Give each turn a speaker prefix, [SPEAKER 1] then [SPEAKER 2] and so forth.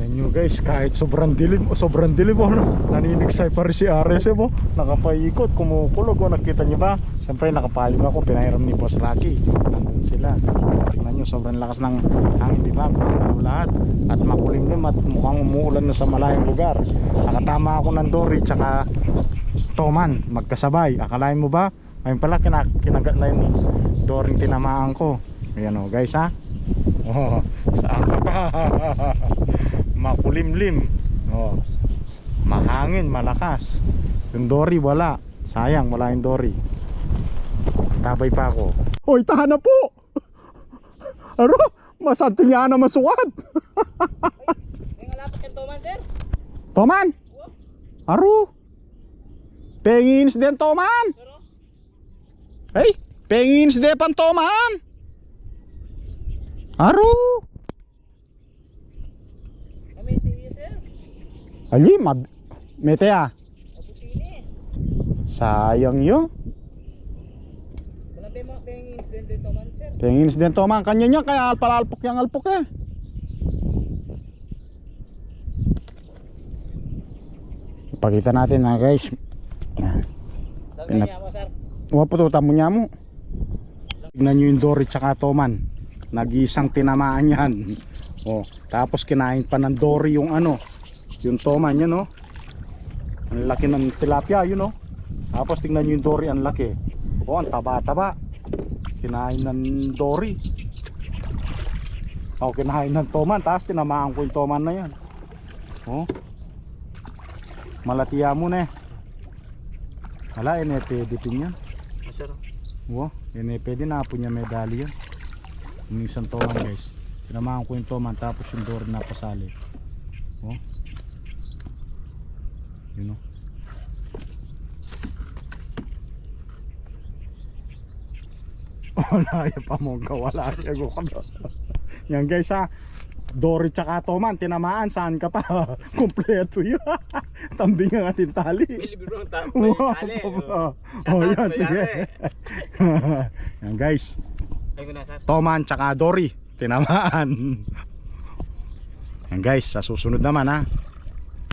[SPEAKER 1] Tingnan nyo guys, kahit sobrang dilim oh, naninigsay pa rin si Ares mo. Nakapaikot, kumukulog oh, nakita nyo ba? Siyempre nakapayong ako, pinahiram ni Boss Rocky. Nandun sila. Tingnan nyo, sobrang lakas ng hangin, di ba? Pumanaw lahat. At makulimlim at mukhang umuulan na sa malayong lugar. Nakatama ako ng Dory tsaka Toman, magkasabay. Akalain mo ba? Ayun pala, kinagat na yun Dory tinamaan ko. Ayan oh guys ha. Oh, saan ka pa? Makulimlim. Oh. Mahangin, malakas. Yung Dory wala. Sayang, wala yung Dory. Tabay pa ako. Hoy, tahan na po. Ano? Masanting yan na masukat.
[SPEAKER 2] May ngalapak yung Toman, sir.
[SPEAKER 1] Toman? Aro. Pengins din Toman. Hey, pengins din pan Toman. Aro.
[SPEAKER 2] Kami tiyo, sir.
[SPEAKER 1] Ali, mete ah.
[SPEAKER 2] Abutini.
[SPEAKER 1] Sayang yun.
[SPEAKER 2] Wala ba yung mga pengins din Toman, sir?
[SPEAKER 1] Pengins din Toman. Kanya niya, kaya alpalalpok yung alpok eh. Ipakita natin na guys.
[SPEAKER 2] Sabi niya mo, sir.
[SPEAKER 1] Wapututan mo niya mo. Tignan nyo yung Dory tsaka Toman. Nag-iisang tinamaan yan. Oh, tapos kinain pa ng Dory yung ano, yung Toman yan, no? Ang laki ng tilapia yun, no? Tapos tignan nyo yung Dory, ang laki. Oh, ang taba-taba. Kinain ng Dory. Oh, kinain ng Toman. Tapos tinamaan ko yung Toman na yan. Oh, malatiya mo na eh. Wala, pwede din yan.
[SPEAKER 2] Sir.
[SPEAKER 1] Wow, pwede na po niya medali yan. Yung isang Toman guys. Tinamahan ko yung Toman tapos yung Dory na pasali. Oh. You know. Wala pa mong kawala siya ko. Yan guys ha. Dory tsaka Toman tinamaan, saan ka pa? Kompleto yun. Tambing ang ating tali.
[SPEAKER 2] Bilibirong tali.
[SPEAKER 1] Oh yan, sige. Yan guys, Toman tsaka Dory tinamaan. Yan guys, sa susunod naman ha,